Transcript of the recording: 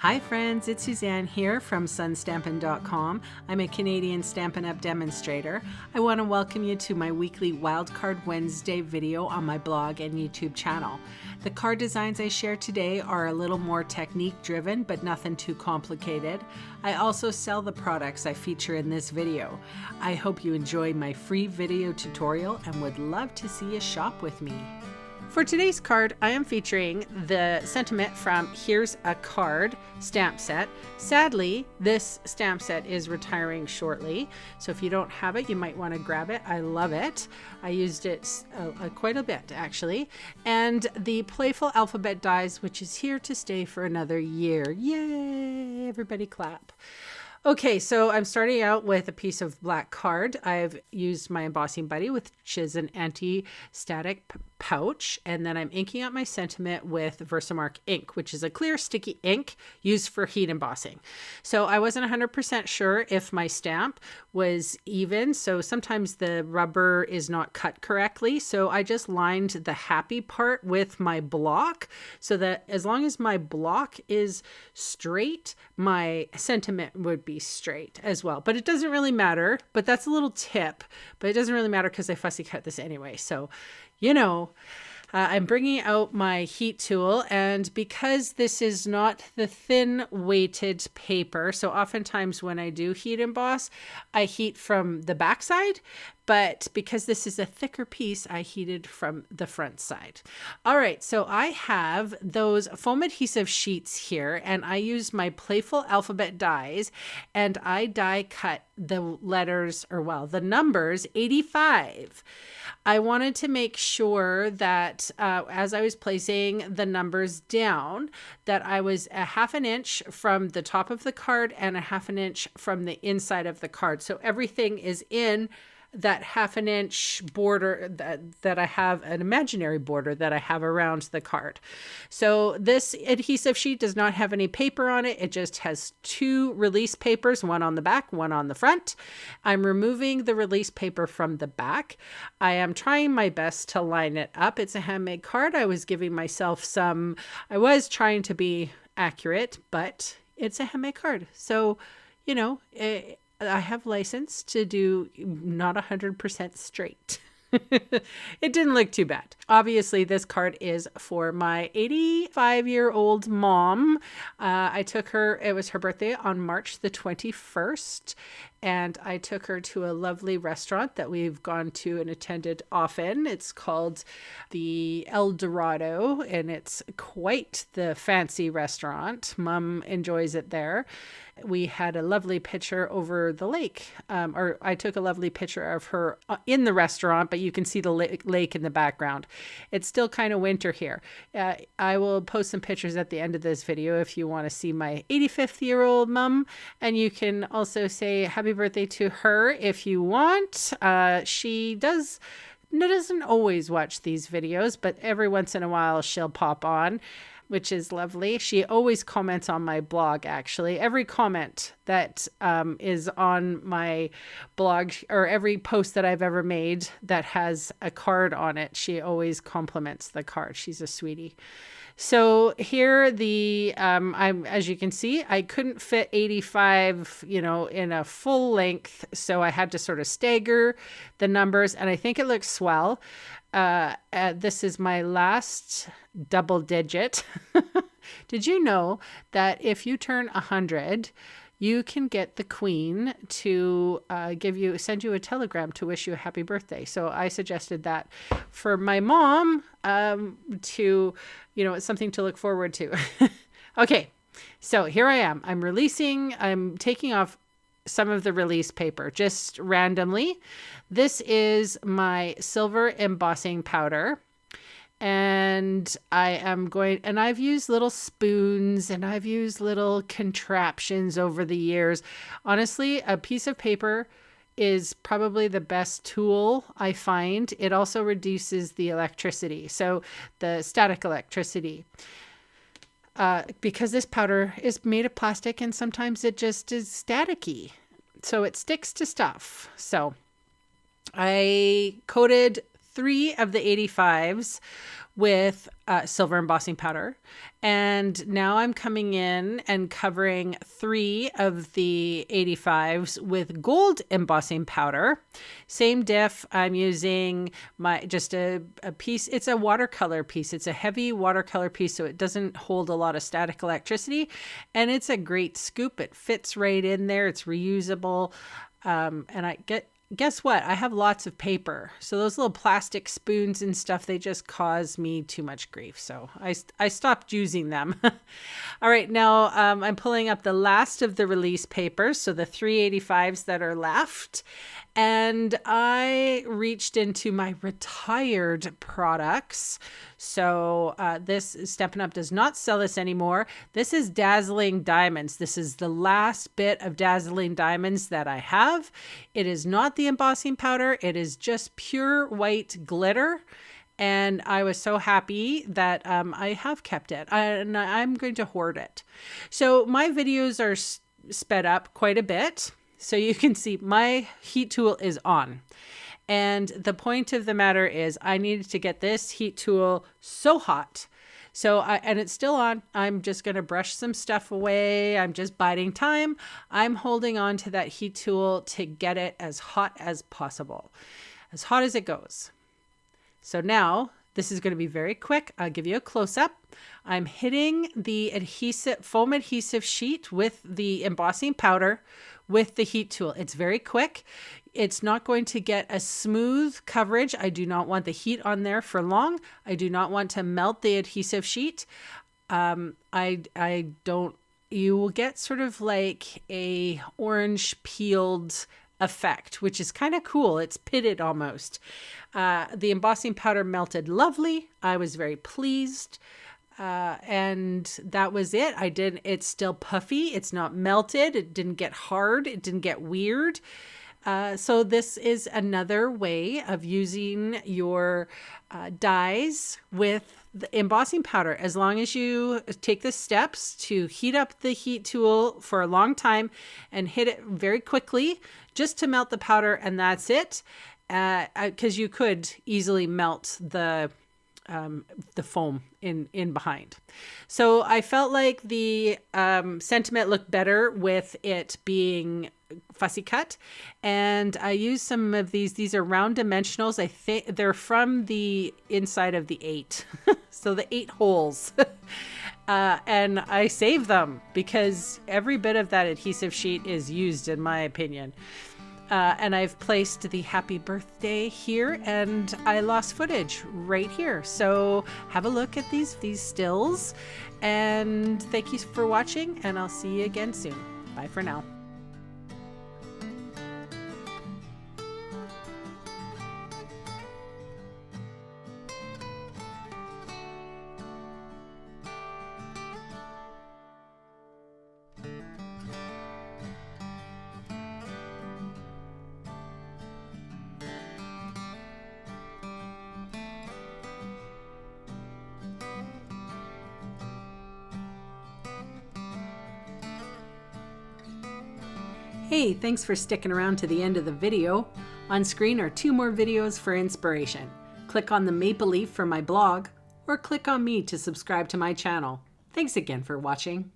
Hi friends, it's Suzanne here from sunstampin.com. I'm a Canadian Stampin' Up demonstrator. I want to welcome you to my weekly Wildcard Wednesday video on my blog and YouTube channel. The card designs I share today are a little more technique driven, but nothing too complicated. I also sell the products I feature in this video. I hope you enjoy my free video tutorial and would love to see you shop with me. For today's card, I am featuring the sentiment from Here's a Card stamp set. Sadly, this stamp set is retiring shortly, so if you don't have it, you might want to grab it. I love it. I used it quite a bit, actually. And the Playful alphabet dies, which is here to stay for another year. Yay! Everybody clap. Okay, so I'm starting out with a piece of black card. I've used my embossing buddy, which is an anti-static pouch, and then I'm inking out my sentiment with Versamark ink, which is a clear sticky ink used for heat embossing. So I wasn't 100% sure if my stamp was even, so sometimes the rubber is not cut correctly, so I just lined the happy part with my block so that as long as my block is straight, my sentiment would be straight as well. But it doesn't really matter, but that's a little tip, but it doesn't really matter because I fussy cut this anyway. So, you know, I'm bringing out my heat tool, and because this is not the thin weighted paper, so oftentimes when I do heat emboss, I heat from the back side, but because this is a thicker piece, I heated from the front side. All right, so I have those foam adhesive sheets here, and I use my Playful alphabet dies, and I die cut the letters, or well, the numbers 85. I wanted to make sure that as I was placing the numbers down, that I was a ½ inch from the top of the card and a ½ inch from the inside of the card. So everything is in that ½ inch border that I have, an imaginary border that I have around the card. So this adhesive sheet does not have any paper on it. It just has two release papers, one on the back, one on the front. I'm removing the release paper from the back. I am trying my best to line it up. It's a handmade card. I was giving myself I was trying to be accurate, but it's a handmade card. So, you know, I have license to do not 100% straight. It didn't look too bad. Obviously, this card is for my 85-year-old mom. I took her, it was her birthday on March the 21st, and I took her to a lovely restaurant that we've gone to and attended often. It's called the El Dorado, and it's quite the fancy restaurant. Mom enjoys it there. We had a lovely picture over the lake, or I took a lovely picture of her in the restaurant, but you can see the lake in the background. It's still kind of winter here. I will post some pictures at the end of this video if you want to see my 85th-year-old mom, and you can also say happy birthday to her if you want. She doesn't always watch these videos, but every once in a while she'll pop on, which is lovely. She always comments on my blog, actually. Every comment that is on my blog, or every post that I've ever made that has a card on it, she always compliments the card. She's a sweetie. So here as you can see, I couldn't fit 85, in a full length. So I had to sort of stagger the numbers, and I think it looks swell. This is my last double digit. Did you know that if you turn 100, you can get the Queen to send you a telegram to wish you a happy birthday? So I suggested that for my mom it's something to look forward to. Okay, so here I am. I'm taking off some of the release paper just randomly. This is my silver embossing powder, and I've used little spoons and I've used little contraptions over the years. Honestly, a piece of paper is probably the best tool I find. It also reduces the electricity, so the static electricity. Because this powder is made of plastic and sometimes it just is staticky, so it sticks to stuff. So I coated 3 of the 85s with silver embossing powder. And now I'm coming in and covering 3 of the 85s with gold embossing powder. Same diff. I'm using just a piece. It's a watercolor piece. It's a heavy watercolor piece, so it doesn't hold a lot of static electricity. And it's a great scoop. It fits right in there. It's reusable. And guess what? I have lots of paper. So those little plastic spoons and stuff, they just cause me too much grief. So I stopped using them. All right, now I'm pulling up the last of the release papers. So the 385s that are left. And I reached into my retired products. So this Stampin' Up does not sell this anymore. This is Dazzling Diamonds. This is the last bit of Dazzling Diamonds that I have. It is not the embossing powder. It is just pure white glitter. And I was so happy that I have kept it. And I'm going to hoard it. So my videos are sped up quite a bit. So you can see my heat tool is on. And the point of the matter is I needed to get this heat tool so hot. And it's still on. I'm just going to brush some stuff away. I'm just biding time. I'm holding on to that heat tool to get it as hot as possible. As hot as it goes. So now this is going to be very quick. I'll give you a close-up. I'm hitting the foam adhesive sheet with the embossing powder with the heat tool. It's very quick. It's not going to get a smooth coverage. I do not want the heat on there for long. I do not want to melt the adhesive sheet. You will get sort of like a orange peeled effect, which is kind of cool. It's pitted almost. The embossing powder melted lovely. I was very pleased. And that was it. It's still puffy. It's not melted. It didn't get hard. It didn't get weird. So this is another way of using your dies with the embossing powder. As long as you take the steps to heat up the heat tool for a long time and hit it very quickly just to melt the powder, and that's it. Because you could easily melt the foam in behind. So I felt like the sentiment looked better with it being fussy cut, and I used some of these are round dimensionals. I think they're from the inside of the 8 so the 8 holes. And I saved them because every bit of that adhesive sheet is used, in my opinion. And I've placed the happy birthday here, and I lost footage right here. So have a look at these stills, and thank you for watching, and I'll see you again soon. Bye for now. Hey, thanks for sticking around to the end of the video. On screen are 2 more videos for inspiration. Click on the maple leaf for my blog, or click on me to subscribe to my channel. Thanks again for watching.